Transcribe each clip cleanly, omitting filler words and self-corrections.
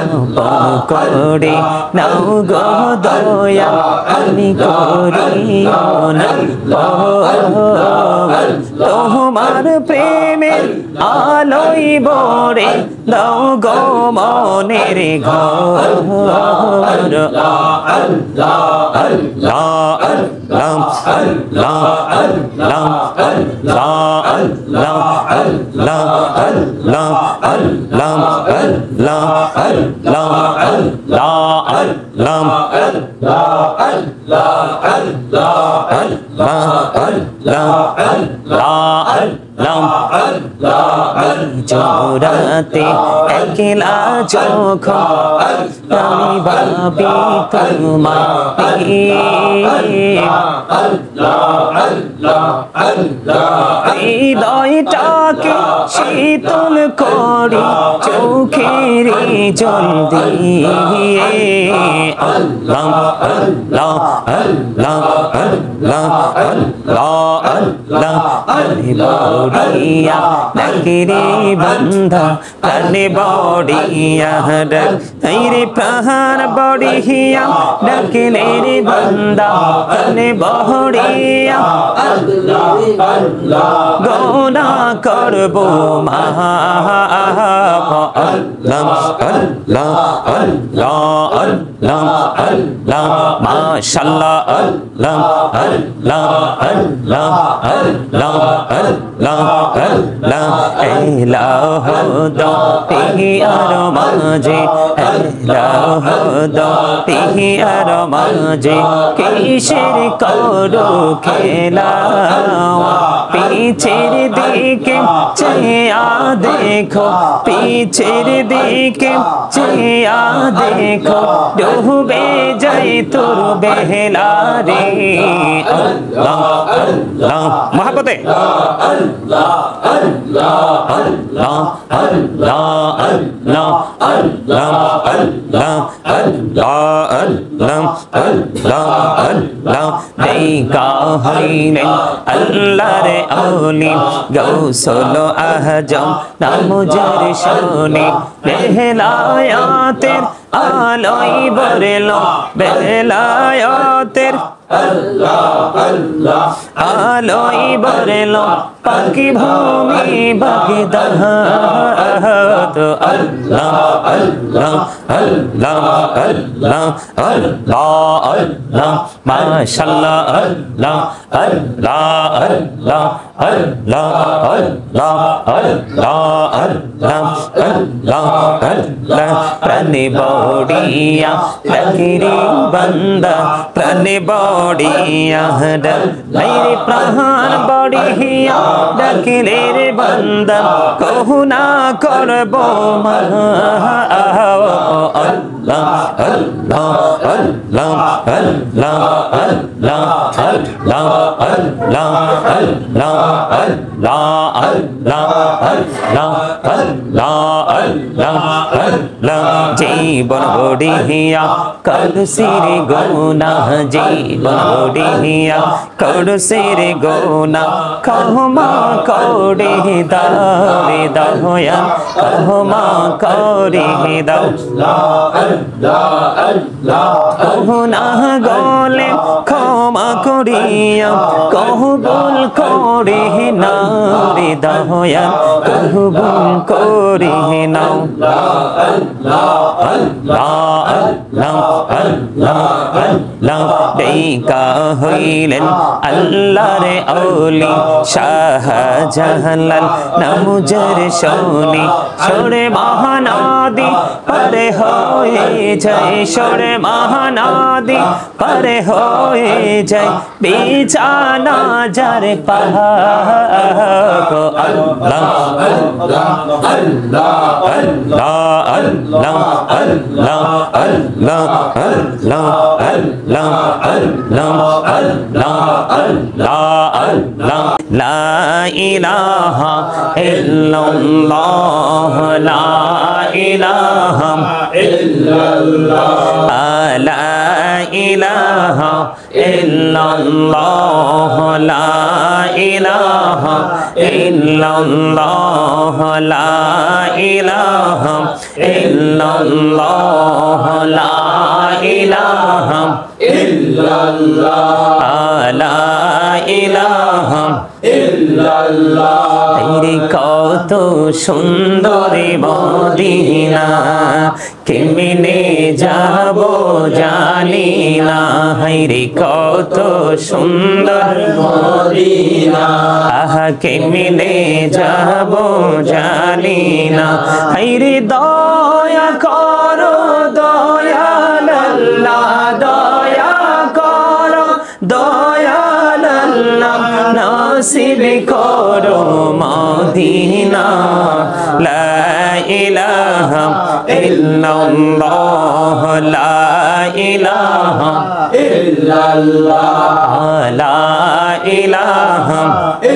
আপন করে নাও গো দয়া আমি করি তোমার প্রেমের আলোই বরে দাও গো মনের ঘর জোড়াতে একলা যখন আমি ভাবি তোমায় হৃদয়টাকে শীতল করি চোখের জল দিয়ে আল্লাহ আল্লাহ আল্লাহ আল্লাহ আল্লাহ আল্লাহ বড়িয়া ডাকিরে বন্ধা প্রাণে বড়িয়া রে প্রাণ বড়িয়া ডাকিলে রে বন্ধা প্রাণে বড়িয়া গোনা করবো মাফ আল্লাহ আল্লাহ আল্লাহ আল্লাহ আল্লাহ মাশাআল্লাহ আল্লাহ আল্লাহ আল্লাহ আল্লাহ আল্লাহ আল্লাহ ইলাহ দোতি আর মাঝে ইলাহ দোতি আর মাঝে কিসের করো খেলা পিছের দিকে চেয়া দেখো পিছের দিকে চেয়া দেখো ডুবে যাই তোর বেহলা রে আল্লাহ আল্লাহ মহব্বতে আল্লাহ আল্লাহ আল্লাহ আল্লাহ আল্লাহ আল্লাহ আল্লাহ আল্লাহ আল্লাহ আল্লাহ আল্লাহ দেখা হইলেন আল্লাহর আউলি গৌসুল আজম নাম যার শুনে বেলায়াতের আলোয় বরলো বেলায়াতের আলোয় বরলো পাকি ভূমি বাগদাদ আল্লাহ আল্লাহ আল্লাহ আল্লাহ আল্লাহ আল্লাহ মাশাআল্লাহ আল্লাহ আল্লাহ আল্লাহ আল্লাহ আল্লাহ আল্লাহ আল্লাহ আল্লাহ আল্লাহ প্রাণে বড়িয়া ডাকিরে বান্দা প্রাণে বড়িয়া রে প্রাণ বড়িয়া ডাকিলে রে বান্দা কহুনা করবো মা আল্লাহ আল্লাহ আল্লাহ আল্লাহ আল্লাহ আল্লাহ আল্লাহ আল্লাহ আল্লাহ আল্লাহ আল্লাহ আল্লাহ আল্লাহ আল্লাহ জীবন বড়িয়া করসির গোনা জীবন বড়িয়া করসির গোনা ক্ষমা করে দাও রে দয়া ক্ষমা করে দাও গোনা গলে ক্ষমা করিয়া কবুল করে নাও রে দয়া কবুল করে নাও দেখা হইলেন আল্লাহর আউলি শাহজালাল নাম যার শুনে সরে মহানদী পারে হয়ে যায় সরে মহানদী পারে হয়ে যায় বিছানা যার পাহাড় আল্লাহ আল্লাহ আল্লাহ আল্লাহ আল্লাহ আল্লাহ আল্লাহ আল্লাহ আল্লাহ আল্লাহ আল্লাহ আল্লাহ লা ইলাহা ইল্লাল্লাহ লা ইলাহা ইল্লাল্লাহ লা ইলাহা ইল্লাল্লাহ লা ইলাহা ইল্লাল্লাহ লা ইলাহা ইল্লাল্লাহ ইল্লাল্লাহ লা ইলাহা ইল্লাল্লাহ লা ইলাহা ইল্লাল্লাহ রে কত সুন্দর মদিনা কেমনে যাব জানি না রে কত সুন্দর মদিনা আহা কেমনে যাব জানি না রে দয়া করো দয়াল আল্লাহ দয়া করো দয়াল আল্লাহ নসিব করো মদিনা লা ইলাহা ইল্লাল্লাহ লা ইলাহা ইল্লাল্লাহ লা ইলাহা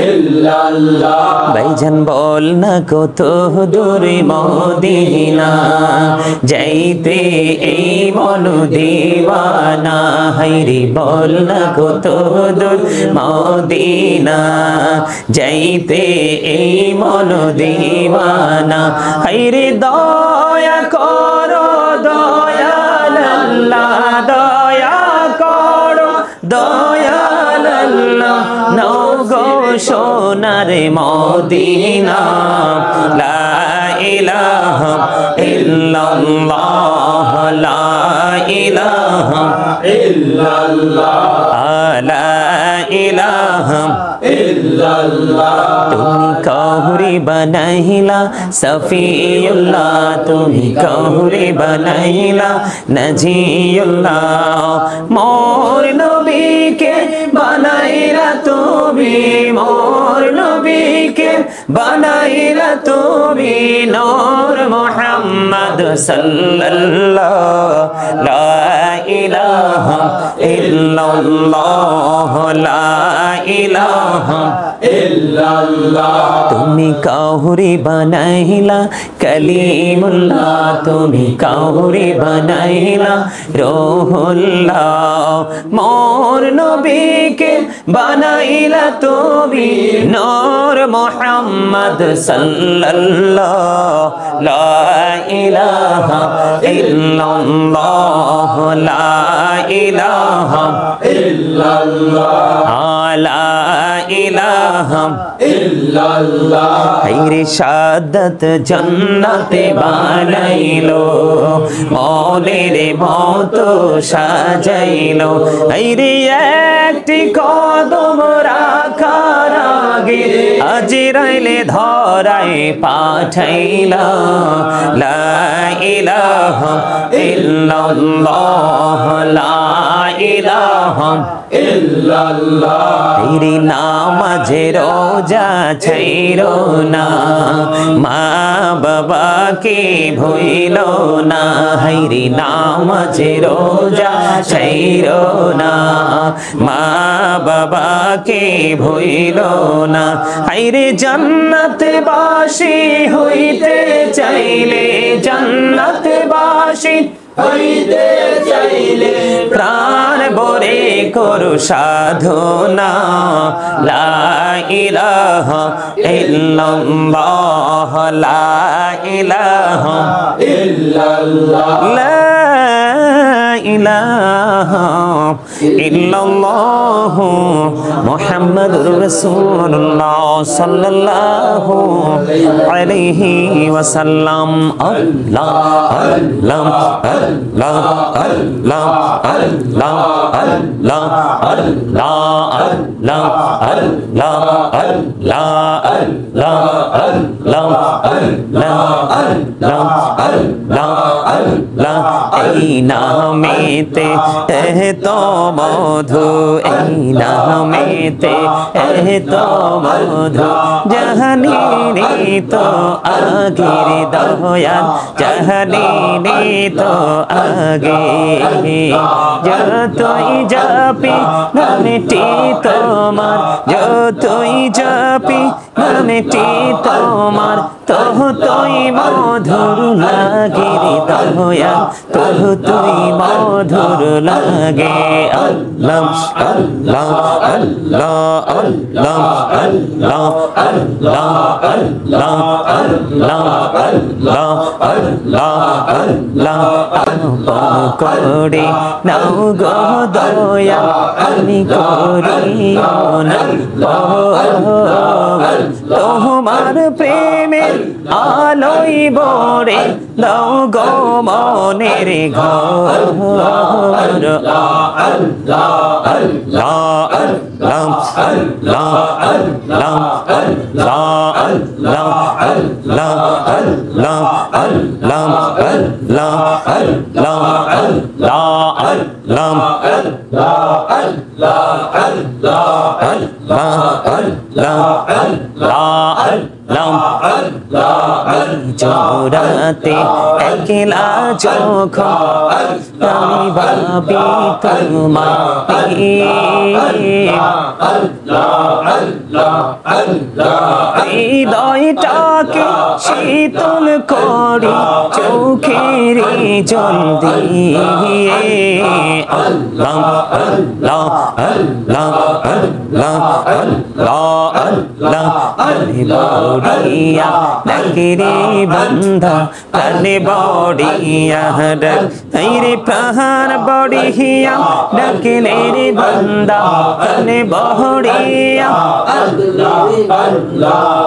ইল্লাল্লাহ ভাইজান বল না কত দূরে মদিনা যাইতে এই মন দিওয়ানা হায়রে বল না কত দূর মদিনা যাইতে এই মন দিওয়ানা হায়রে দয়া করো দয়াল আল্লাহ দয়া করো দয়াল আল্লাহ নও গো সোনার মদিনা লা ইলাহা ইল্লাল্লাহ লা ইলাহা ইল্লাল্লাহ লা ইলাহা ইল্লাল্লাহ তুমি কাহুরি বানাইলা সফিউল্লাহ তুমি কাহুরি বানাইলা নজিউল্লাহ মোর নবীকে বানাইলা তুমি মোর নবীকে বানাইলা তুমি নূর মুহাম্মদ সাল্লাল্লাহু লা ইলাহা ইল্লাল্লাহ লা ইলাহা ইল্লাল্লাহ তুমি কাহুরি বানাইলা কলিমুল্লাহ তুমি কাহুরি বানাইলা রূহুল্লাহ মোর নবীকে বানাইলা তুমি নূর মুহাম্মদ সাল্লাল্লাহু লা ইলাহা ইল্লাল্লাহ লা ইলাহা ইল্লাল্লাহ লা ইলাহা ইল্লাল্লাহ হায়রে শাহাদাত জান্নাতে বানাইলো মৌলের মতো সাজাইলো হায়রে একটি কদম রাখার আগে আজরাইলে ধরায় পাঠাইলা লা ইলাহা ইল্লাল্লাহ লা ইলাহা ইল্লাল্লাহ তেরি নামাজে রোজা ছাইরো না মা বাবাকে ভুইলো না হায়রে নামাজে রোজা ছাইরো না মা বাবাকে ভুইলো না হায়রে জান্নাতবাসী হইতে চাইলে জান্নাতবাসী হইতে চাইলে প্রাণ ভরে করো সাধনা লা ইলাহা ইল্লাল্লাহ লা ইলাহা ইল্লাল্লাহ লা ইলাহা ইল্লাল্লাহ মুহাম্মাদুর রাসূলুল্লাহ সাল্লাল্লাহু আলাইহি ওয়াসাল্লাম আল্লাহ আল্লাহ আল্লাহ আল্লাহ আল্লাহ আল্লাহ আল্লাহ আল্লাহ আল্লাহ আল্লাহ আল্লাহ আল্লাহ আল্লাহ আল্লাহ আল্লাহ আল্লাহ এই নামেতে তো মধু এই নামেতে তো মধু জাহানি তো আগের দয়াল জাহানি তো আগে যতই যাপি নামটি তোমার যতই যাপি নামটি তোমার তুই মধুর লাগে রে দয়াল তুই মধুর লাগে আল্লাহ আল্লাহ আল্লাহ আল্লাহ আল্লাহ আল্লাহ আল্লাহ আল্লাহ আল্লাহ আল্লাহ আল্লাহ করে নাও গো দয়াল আমি করিও না তোমার প্রেমের আলোয় ভরে দাও গো মনের ঘর আল্লাহ আল্লাহ আল্লাহ আল্লাহ আল্লাহ আল্লাহ আল্লাহ আল্লাহ আল্লাহ আল্লাহ আল্লাহ আল্লাহ আল্লাহ আল্লাহ জোড়াতে একলা চোখ আমি ভাবি হৃদয়টাকে শীতল করি চোখের জল দিয়ে আল্লাহ আল্লাহ আল্লাহ আল্লাহ আল্লাহ আল্লাহ বড়িয়া ডাকে রে বন্ধা প্রাণে বড়িয়া রে প্রাণ বড়িয়া ডাকলে রে বন্ধা প্রাণে বড়িয়া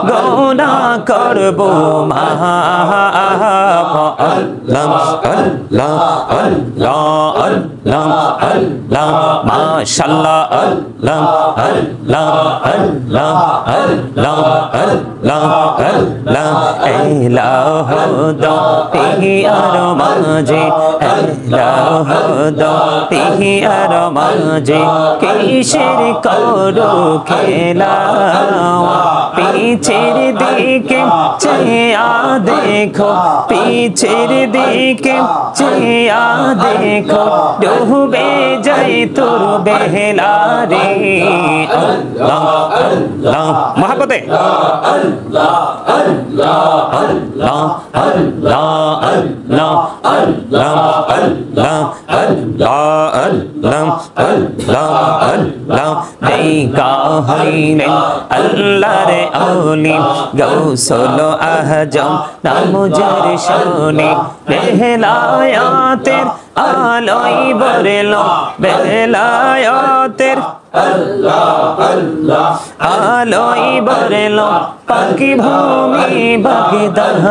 গোনা করবো মাফ আল্লাহ আল্লাহ আল্লাহ আল্লাহ আল্লাহ মাশাআল্লাহ আল্লাহ আল্লাহ আল্লাহ আল্লাহ আল্লাহ আল্লাহ ইলাহ দোতি আর মাঝে ইলাহ দোতি আর মাঝে কিসের করো খেলা পিছের দিকে চেয়া দেখো পিছের দিকে চেয়া দেখো ডুবে যাই তোর বেলা রে আল্লাহ আল্লাহ মহব্বতে আল্লাহ আল্লাহ আল্লাহ আল্লাহ আল্লাহ আল্লাহ আল্লাহ আল্লাহ আল্লাহ আল্লাহ আল্লাহ দেখা হইলেন আল্লাহর আউলি গৌসুল আজম নাম যার শুনে বেলায়াতের আলোয় বরলো বেলায়াতের আলোয় বরলো পাখি ভূমি বাগদাদ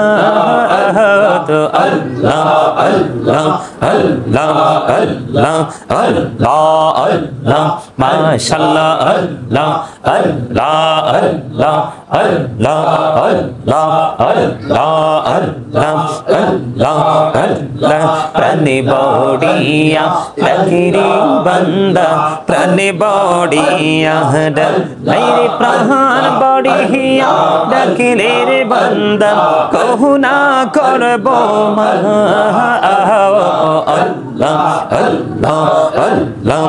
আল্লাহ আল্লাহ আল্লাহ আল্লাহ আল্লাহ আল্লাহ মাশাআল্লাহ আল্লাহ আল্লাহ আল্লাহ আল্লাহ আল্লাহ আল্লাহ আল্লাহ আল্লাহ আল্লাহ প্রাণে বড়িয়া ডাকিরে বান্দা প্রাণে বড়িয়া রে প্রাণ বড়িয়া ডাকিলে রে বান্দা কহুনা করবো মা আল্লাহ আল্লাহ আল্লাহ আল্লাহ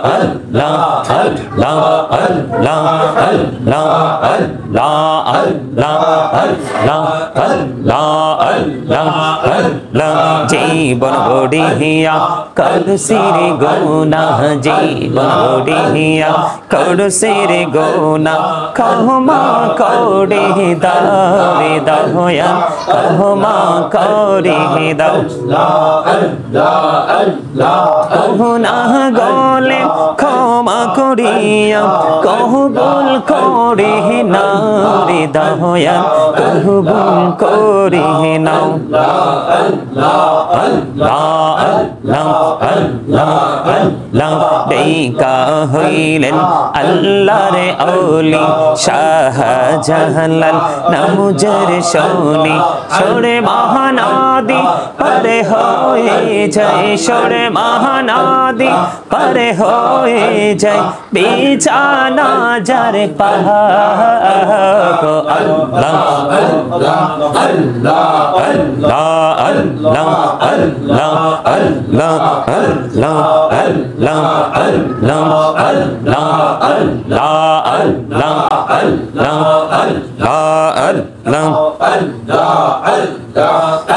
আল্লাহ আল্লাহ আল্লাহ আল্লাহ আল্লাহ আল্লাহ আল্লাহ আল্লাহ আল্লাহ আল্লাহ জীবন বড়িয়া করসির গুনাহ জীবন বড়িয়া করসির গুনাহ ক্ষমা করে দাও রে দয়া ক্ষমা করে দাও গুনাহ গলে ক্ষমা করিয়া কবুল করে নাও রে দয়া কবুল করে নাও দেখা হইলেন আল্লাহর আউলি শাহজালাল নাম যার শুনি সরে মহানদী পারে হয়ে যায় সরে মহানদী নদী পার হয়ে যায় বিছানা যার পাক আল্লাহ আল্লাহ আল্লাহ আল্লাহ আল্লাহ আল্লাহ আল্লাহ আল্লাহ আল্লাহ আল্লাহ আল্লাহ আল্লাহ আল্লাহ আল্লাহ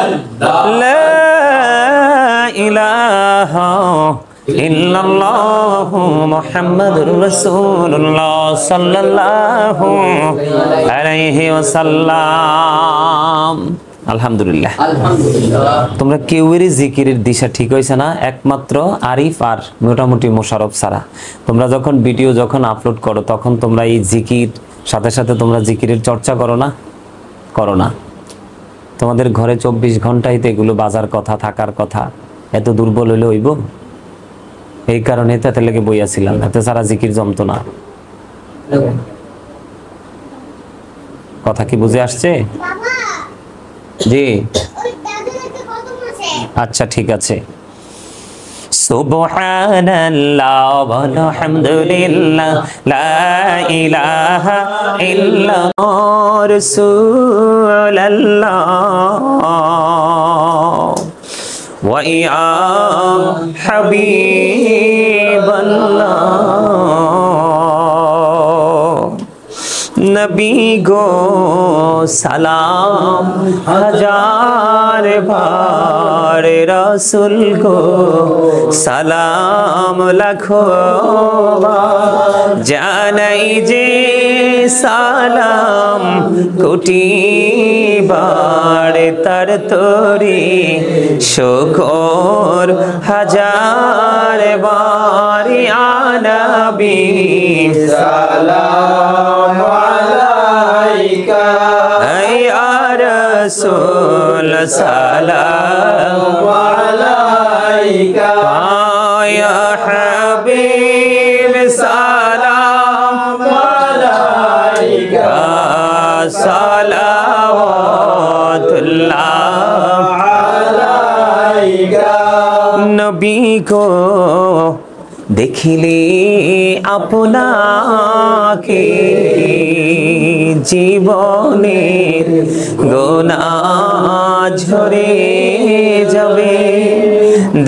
আল্লাহ লা ইলাহা ইল্লাল্লাহু মুহাম্মাদুর রাসূলুল্লাহ সাল্লাল্লাহু আলাইহি ওয়াসাল্লাম। আলহামদুলিল্লাহ তোমরা কেউয়েরই জিকিরের দিশা ঠিক হয়েছে না, একমাত্র আরিফ আর মোটামুটি মোশারফ ছাড়া। তোমরা যখন ভিডিও আপলোড করো তখন তোমরা এই জিকির সাথে সাথে তোমরা জিকিরের চর্চা করো না? তোমাদের ঘরে 24 ঘন্টাই তো এগুলো বাজার কথা, থাকার কথা। এত দুর্বল হইলে হইব? এই কারণে তাতে লেগে বইয়াছিলাম, এতে সারা জিকির জমতো না। কথা কি বুঝে আসছে? জি আচ্ছা ঠিক আছে। সুবহানাল্লাহ ওয়ালহামদুলিল্লাহ লা ইলাহা ইল্লাল্লাহ রাসূলুল্লাহ ওয়া ইয়া হাবিবাল্লাহ নবী গো সালাম হাজার বার, রাসূল গো সালাম লাখো বার, জানাই যে সালাম কোটি বার, তার তরি শুকর হাজার বার। ইয়া নবী সালাম আলাইকা, ইয়া রাসূল সালাম আলাইকা, ইয়া হাবিব সালাম আলাইকা, সালাওয়াতুল্লাহ আলাইকা। নবী को দেখিলে আপনাকে জীবনের গুনাহ ঝরে যাবে,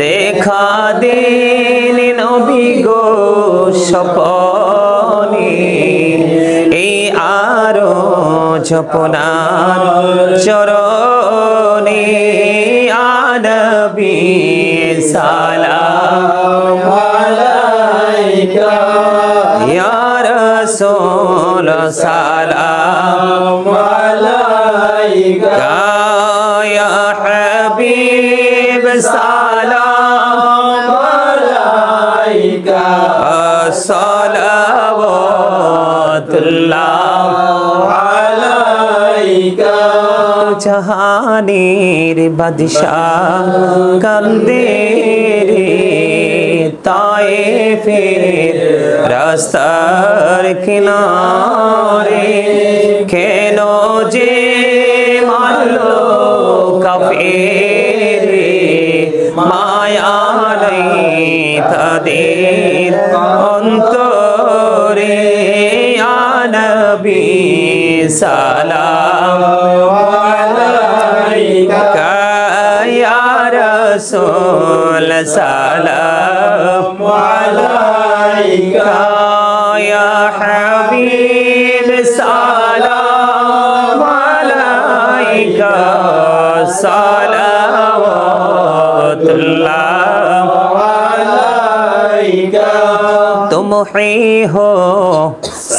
দেখা দিন নবী গো স্বপনে, এই আরো জপনার চরণে, ইয়া নবী সালাম আলাইকা, ইয়া রাসূল সালাম আলাইকা, ইয়া হাবিব সালাম আলাইকা, সালাওয়াতুল্লাহ আলাইকা। জাহানের বাদশাহ কান্দে রে তায়েফের রাস্তার কিনারে, কেন যে মারলো কাফের, মায়া নেই তাদের অন্তরে, ইয়া নবী সালাম আলাইকা, ইয়া রাসূল সালাম আলাইকা, ইয়া হাবিব সালাম আলাইকা, সালাওয়াতুল্লাহ আলাইকা। तुम ही हो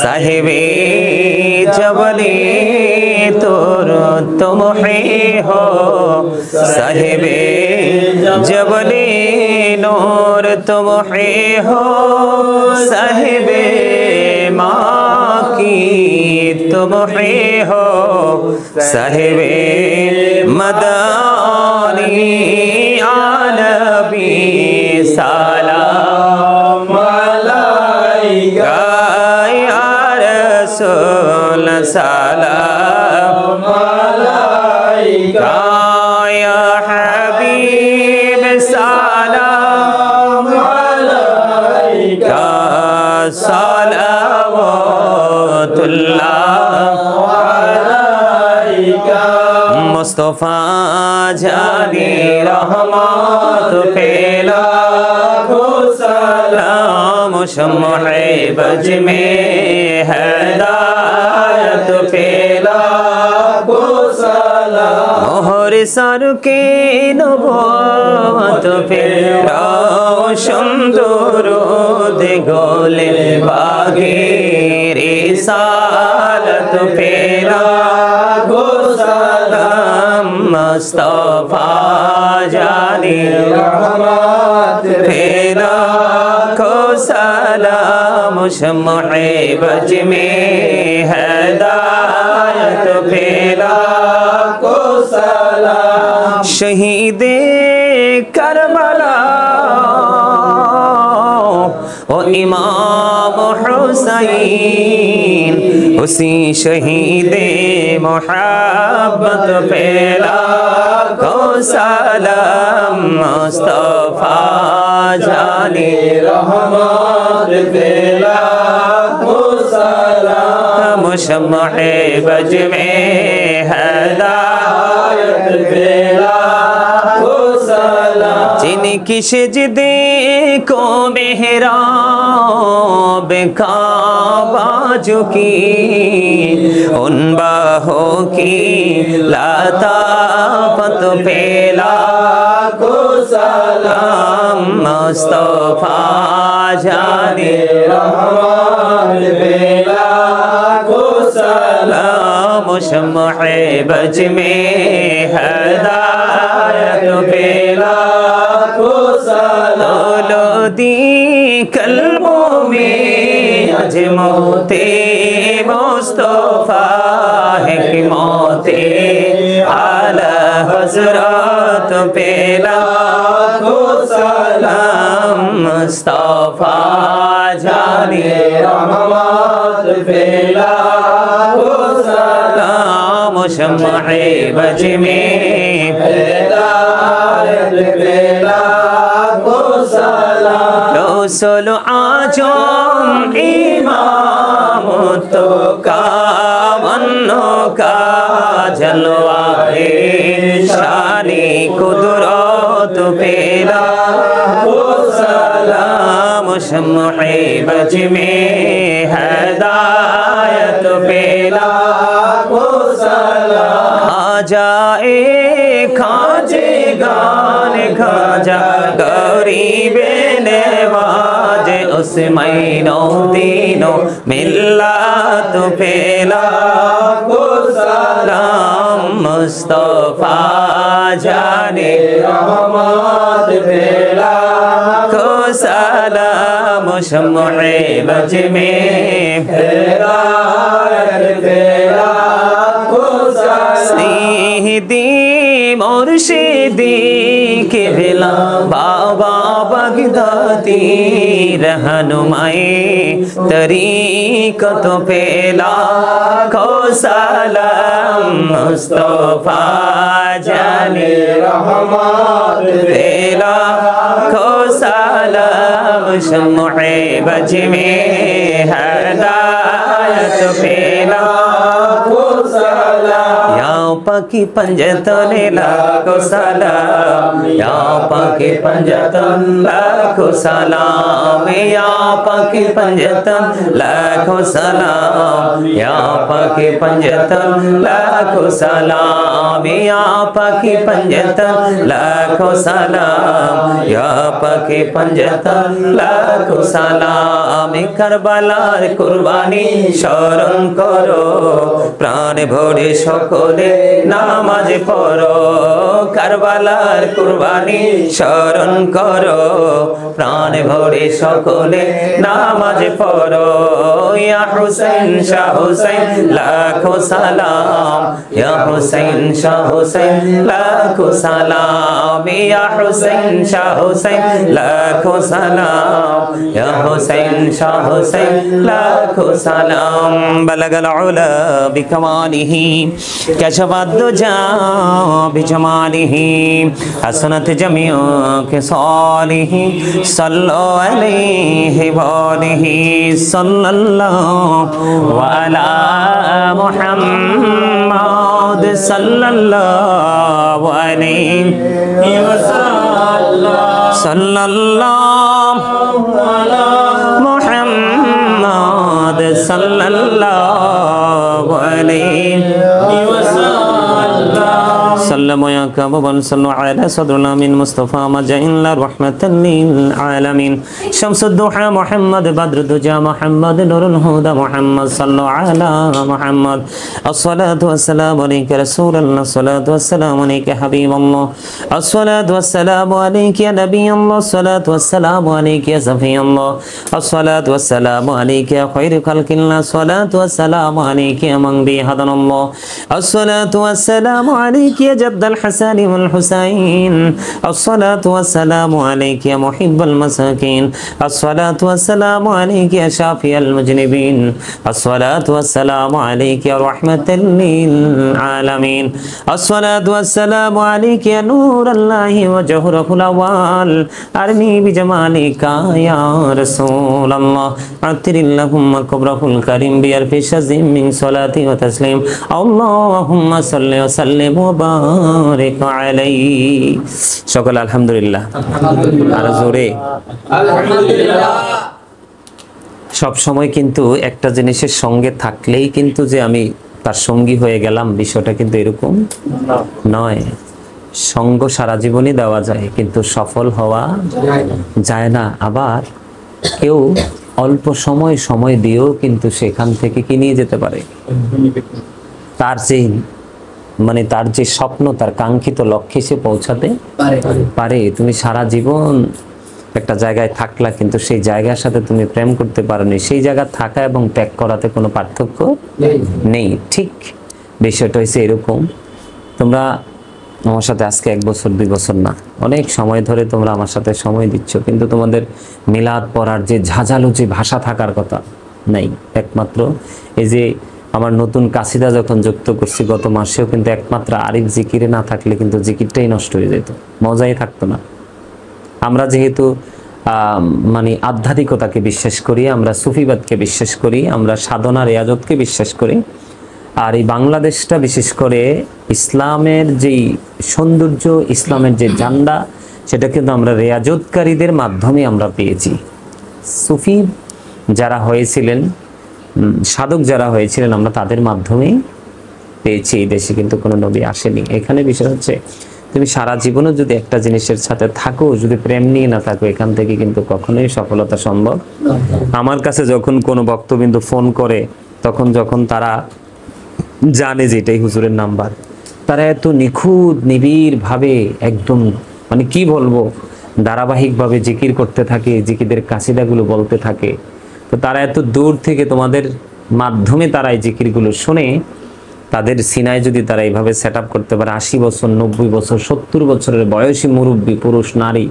साहिबे जबले तोर, तुम ही हो साहिबे जबले नूर, तुम ही हो साहिबे माँ की, तुम ही हो साहिबे मदानी, या नबी सलाम अलैका, या रसूल सलाम अलैका, या हबीब सलाम मुस्तफा जाने रहमत पेला सलाम शम्मे बज में हिदायत पेला मोहर सर के नबूवत पे सुंदरूद गोले बागे रिसालत पे लागो सलाम मुस्तफा जाने रहमत पे लागो सलाम शम्मे बज में हिदायत पे लागो सलाम शहीद करबला ओ इमाम हुसैन उसी शहीद मोहब्बत पे लाखो सलाम मुस्तफा जाने रहमत पे लाखो सलाम शम्मे बज में हिदायत पे लाखो सलाम जिनकी सिजदे को मेहराब काबा झुकी उन बाहों की लताफत पे लाखो सलाम मुस्तफा जाने रहमत पे लाखो सलाम शम्मे बज में हिदायत पे लाखो सलाम दी कल्बों में अज मौते मुस्तफा है कि मौते आला हजरत पे लाखो सलाम मुस्तफा जाने रहमत पे लाखो सलाम शम्मे बज में हिदायत पे लाखो सलाम रसूल आजम इमाम तो का मन्नो का जलवाए शानी कुदरत पे लाखो सलाम शम्मे बज में हिदायत पे लाखो सलाम आ जाए खाजे गान खाजा गरीबे नवाज उस महीनों दिनों मिल्लत पे लाखो सलाम मुस्तफा जाने रहमत पे लाखो सलाम शम्मे बज में हिदायत पे लाखो सलाम दी मुर्शिदी के बिला बाबा बगदादी रहनुमाई तरीक़त पे लाखो सलाम मुस्तफा जाने रहमत पे लाखो सलाम शम्मे बज में हिदायत पे लाखो सलाम या पाकी पंजतने लाखो सलाम या पाकी पंजतन लाखो सलाम या पाकी पंजतन लाखो सलाम या पाकी पंजतन लाखो सलाम या पाकी पंजतन लाखो सलाम या पाकी पंजतन लाखो सलाम करबलार कुर्बानी स्मरण करो प्राण भरे সকলে নামাজ পড়ো কারবালার কুরবানি স্মরণ করো প্রাণ ভরে সকলে নামাজ পড়ো ইয়া হুসাইন শাহ হুসাইন লাখো সালাম ইয়া হুসাইন শাহ হুসাইন লাখো সালাম ইয়া হুসাইন শাহ হুসাইন লাখো সালাম ইয়া হুসাইন শাহ হুসাইন লাখো সালাম বালাগাল উলা বিকামালিহি كشفت الدجى بجماله حسنت جميع خصاله صلوا عليه وآله صلى الله وعلى محمد মুহাম্মদ সাল্লাল্লাহু আলাইহি ওয়াসাল্লাম সাল্লাল্লাহু আলা মুহাম্মদ সাল্লাল্লাহু আলাইহি ওয়াসাল্লাম سلم يا كابا صلوا على صدر الأمين مصطفى مجاين رحمة للعالمين شمس الضحى محمد بدر الدجى محمد نور الهدى محمد صلوا على محمد الصلاة والسلام عليك رسول الله الصلاة والسلام عليك حبيب الله الصلاة والسلام عليك يا نبي الله الصلاة والسلام عليك يا صفي الله الصلاة والسلام عليك يا خير خلق الله الصلاة والسلام عليك يا من به هدانا الله الصلاة والسلام عليك يا جد الحسن والحسين الصلاة والسلام عليك يا محب المساكين الصلاة والسلام عليك يا شافي المذنبين الصلاة والسلام عليك يا رحمة للعالمين الصلاة والسلام عليك يا نور الله وجهره الأول أرني بجمالك يا رسول الله عطر اللهم قبره الكريم بألف شزم من صلاة وتسليم اللهم صل وسلم وبارك عليه সকল আলহামদুলিল্লাহ আর জোরে আলহামদুলিল্লাহ। সব সময় কিন্তু একটা জিনিসের সঙ্গে থাকলেই কিন্তু যে আমি তার সঙ্গী হয়ে গেলাম বিষয়টা কিন্তু এরকম নয়। সঙ্গ সারা জীবনই দেওয়া যায় কিন্তু সফল হওয়া যায় না। আবার কেউ অল্প সময় দিয়েও কিন্তু সেখান থেকে কি নিয়ে যেতে পারে, তার যে স্বপ্ন, তার কাঙ্ক্ষিত লক্ষ্যে সে পৌঁছাতে পারে। তুমি সারা জীবন একটা জায়গায় থাকলা কিন্তু সেই জায়গার সাথে তুমি প্রেম করতে পারোনি, সেই জায়গা থাকা এবং ত্যাগ করাতে কোনো পার্থক্য নেই। ঠিক বিষয়টা হয়েছে এরকম, তোমরা আমার সাথে আজকে 1 বছর 2 বছর না, অনেক সময় ধরে তোমরা আমার সাথে সময় দিচ্ছ, কিন্তু তোমাদের মিলাদ পড়ার যে ঝাঁঝালো যে ভাষা থাকার কথা নাই। একমাত্র এই যে আমার নতুন কাসিদা যখন যুক্ত করছি গত মাসেও, কিন্তু একমাত্র আরিফ জিকিরে না থাকলে কিন্তু জিকিরটাই নষ্ট হয়ে যেত, মজাই থাকতো না। আমরা যেহেতু মানে আধ্যাত্মিকতাকে বিশ্বাস করি, আমরা সুফিবাদকে বিশ্বাস করি, আমরা সাধনা রেয়াজতকে বিশ্বাস করি, আর এই বাংলাদেশটা বিশেষ করে ইসলামের যেই সৌন্দর্য, ইসলামের যে ঝান্ডা, সেটা কিন্তু আমরা রেয়াজতকারীদের মাধ্যমে আমরা পেয়েছি। সুফি যারা হয়েছিলেন, সাধক যারা হয়েছিলেন, আমরা তাদের মাধ্যমেই পেয়েছি। এই দেশে কিন্তু কোনো নবী আসেনি। এখানে বিষয় হচ্ছে তুমি সারা জীবনে যদি একটা জিনিসের সাথে থাকো, যদি প্রেম নিয়ে না থাকো, এখান থেকে কিন্তু কখনোই সফলতা সম্ভব। আমার কাছে যখন কোনো ভক্তবিন্দু ফোন করে, তখন যখন তারা জানে যে এটাই হুজুরের নাম্বার, তারা এত নিখুঁত নিবিড় ভাবে একদম মানে কি বলবো ধারাবাহিকভাবে জিকির করতে থাকে, জিকিরদের কাসিদাগুলো বলতে থাকে। তো তারা এত দূর থেকে তোমাদের মাধ্যমে তারা এই জিকিরগুলো শুনে, তাদের সিনায় যদি তারা এইভাবে সেট আপ করতে পারে, 80 বছর 90 বছর 70 বছরের বয়সী মুরব্বী পুরুষ নারী,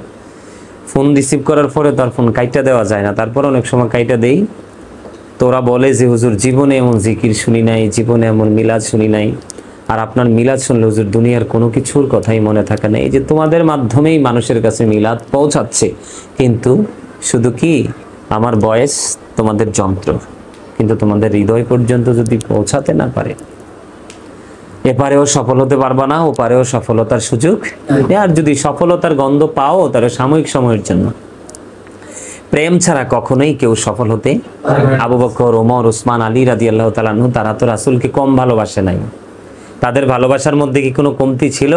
ফোন রিসিভ করার পরে তার ফোন কাইটা দেওয়া যায় না, তারপর অনেক সময় কাইটা দেই। তো ওরা বলে যে হুজুর জীবনে এমন জিকির শুনি নাই, জীবনে এমন মিলাদ শুনি নাই, আর আপনার মিলাদ শুনলে হুজুর দুনিয়ার কোনো কিছুর কথাই মনে থাকে না। এই যে তোমাদের মাধ্যমেই মানুষের কাছে মিলাদ পৌঁছাচ্ছে, কিন্তু শুধু কি আমার বয়স তোমাদের যন্ত্র, কিন্তু তোমাদের হৃদয় পর্যন্ত যদি পৌঁছাতে না পারে, এপারেও সফল হতে পারবা না, ওপারেও সফলতার সুযোগ। আর যদি সফলতার গন্ধ পাও, তাহলে সাময়িক সময়ের জন্য। প্রেম ছাড়া কখনোই কেউ সফল হতে, আবু বকর, ওমর, উসমান, আলী রাদিয়াল্লাহু তাআলা আনহু, তারা তো রাসূলকে কম ভালোবাসে নাই। তাদের ভালোবাসার মধ্যে কি কোনো কমতি ছিল,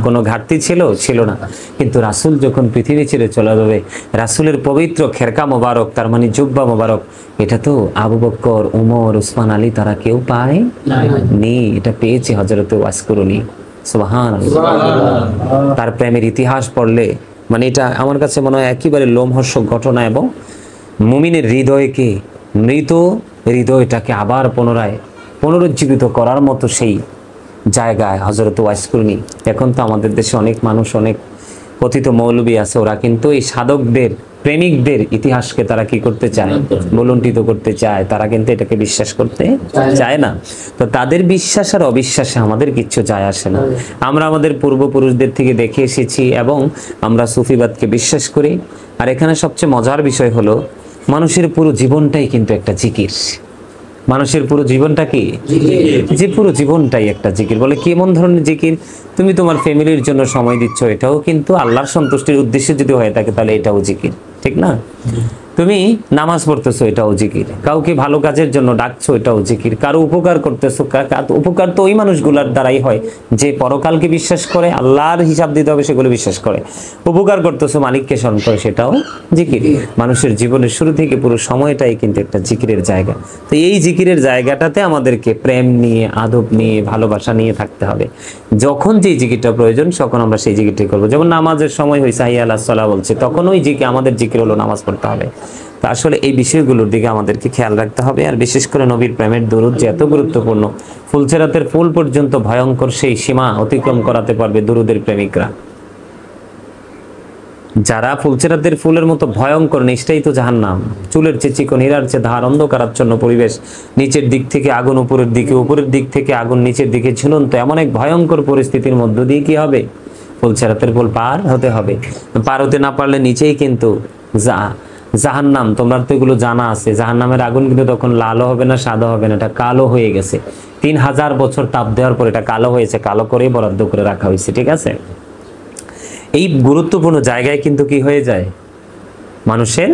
কোনো ঘাটতি ছিল? ছিল না। কিন্তু রাসূল যখন পৃথিবী ছেড়ে চলে যাবে, রাসূলের পবিত্র খেরকা মোবারক, তার মানে জুব্বা মোবারক, এটা তো আবু বকর, ওমর, উসমান, আলী তারা কেউ পায় নি, এটা পেয়েছে হযরত ওয়াসকুরুনি। সুবহানাল্লাহ। তার প্রেমের ইতিহাস পড়লে মানে এটা আমার কাছে মনে হয় একেবারে লোমহর্ষক ঘটনা, এবং মুমিনের হৃদয়কে, মৃত হৃদয়টাকে আবার পুনরুজ্জীবিত করার মতো সেই জায়গায় হযরত ওয়াসকুরুনি। এখন তো আমাদের দেশে অনেক মানুষ, অনেক কথিত মৌলবী আছে, ওরা কিন্তু এই সাধকদের, প্রেমিকদের ইতিহাসকে তারা কি করতে চায়, বলুণ্ঠিত করতে চায়, তারা কিন্তু এটাকে বিশ্বাস করতে চায় না। তো তাদের বিশ্বাস আর অবিশ্বাসে আমাদের কিচ্ছু যায় আসে না। আমরা আমাদের পূর্বপুরুষদের থেকে দেখে এসেছি এবং আমরা সুফিবাদকে বিশ্বাস করি। আর এখানে সবচেয়ে মজার বিষয় হলো, মানুষের পুরো জীবনটাই কিন্তু একটা জিকির। মানুষের পুরো জীবনটা কি, যে পুরো জীবনটাই একটা জিকির। বলে কেমন ধরনের জিকির? তুমি তোমার ফ্যামিলির জন্য সময় দিচ্ছ, এটাও কিন্তু আল্লাহর সন্তুষ্টির উদ্দেশ্যে যদি হয়ে থাকে তাহলে এটাও জিকির, ঠিক না? তুমি নামাজ পড়তেছো, এটাও জিকির। কাউকে ভালো কাজের জন্য ডাকছো, এটাও জিকির। কারো উপকার করতেছো, উপকার তো ওই মানুষগুলোর দ্বারাই হয় যে পরকালকে বিশ্বাস করে, আল্লাহর হিসাব দিতে হবে সেগুলো বিশ্বাস করে। উপকার করতেছো, মালিককে স্মরণ করে, সেটাও জিকির। মানুষের জীবনের শুরু থেকে পুরো সময়টাই কিন্তু একটা জিকিরের জায়গা। তো এই জিকিরের জায়গাটাতে আমাদেরকে প্রেম নিয়ে, আদব নিয়ে, ভালোবাসা নিয়ে থাকতে হবে। যখন যে জিকিরটা প্রয়োজন তখন আমরা সেই জিকিরটি করবো। যেমন নামাজের সময় হয়েছে হাইয়া আলাস সালাহ বলছে, তখন ওই জিকির, আমাদের জিকির হলো নামাজ পড়তে হবে। তা আসলে এই বিষয়গুলোর দিকে আমাদেরকে খেয়াল রাখতে হবে। আর বিশেষ করে নবীর প্রেমের দরুদ যে এত গুরুত্বপূর্ণ, ফুলসেরাতের ফুল পর্যন্ত ভয়ঙ্কর সেই সীমা অতিক্রম করাতে পারবে দরুদের প্রেমিকরা। যারা ফুলসেরাতের ফুলের মতো ভয়ঙ্কর, নিষ্টাই তো জাহান্নাম। চুলের চেয়ে চিকন, হীরার চেয়ে ধার, অন্ধকারাচ্ছন্ন পরিবেশ, নিচের দিক থেকে আগুন উপরের দিকে, উপরের দিক থেকে আগুন নিচের দিকে ঝুলন্ত, এমন এক ভয়ঙ্কর পরিস্থিতির মধ্য দিয়ে কি হবে? ফুলসেরাতের ফুল পার হতে হবে। পার হতে না পারলে নিচেই কিন্তু জাহান্নাম। তোমরা তো এগুলো জানা আছে, জাহান্নামের আগুন কিন্তু তখন লালও হবে না, সাদা হবে না, এটা কালো হয়ে গেছে। 3000 বছর তাপ দেওয়ার পর এটা কালো হয়েছে, কালো করেই বরাদ্দ করে রাখা হয়েছে, ঠিক আছে? এই গুরুত্বপূর্ণ জায়গায় কিন্তু কি হয়ে যায়, মানুষের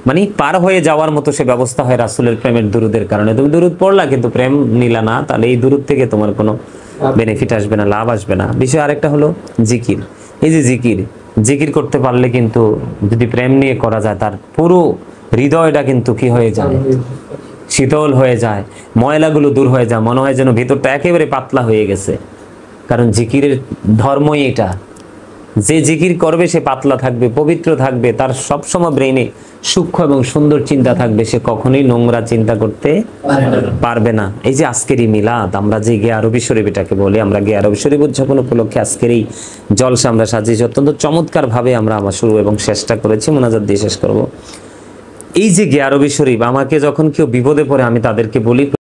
মানে পার হয়ে যাওয়ার মতো সে ব্যবস্থা হয় রাসূলের প্রেমের দুরুদের কারণে। তুমি দুরুদ পড়লা কিন্তু প্রেম নিলা না, তাহলে এই দুরুদ থেকে তোমার কোনো বেনিফিট আসবে না, লাভ আসবে না। বিষয় আরেকটা হলো জিকির। এই যে জিকির করতে পারলে কিন্তু যদি প্রেম নিয়ে করা যায়, তার পুরো হৃদয়টা কিন্তু কি হয়ে যায়, শীতল হয়ে যায়, ময়লাগুলো দূর হয়ে যায়, মনে হয় যেন ভিতরটা একেবারে পাতলা হয়ে গেছে। কারণ জিকিরের ধর্মই এটা, যে জিকির করবে সে পাতলা থাকবে, পবিত্র থাকবে, তার সবসময় ব্রেইনে সূক্ষ্ম এবং সুন্দর চিন্তা থাকবে, সে কখনোই নোংরা চিন্তা করতে পারবে না। এই যে আজকের এই মিলাদ, আমরা যে গিয়ে আরবি শরীফ এটাকে বলি, আমরা গিয়ে আরবি শরীফ উদযাপন উপলক্ষে আজকের এই জলসা আমরা সাজিয়েছি। অত্যন্ত চমৎকার ভাবে আমরা আমার শুরু এবং শেষটা করেছি, মোনাজাত দিয়ে শেষ করব। এই যে গিয়ে আরবি শরীফ, আমাকে যখন কেউ বিপদে পড়ে আমি তাদেরকে বলি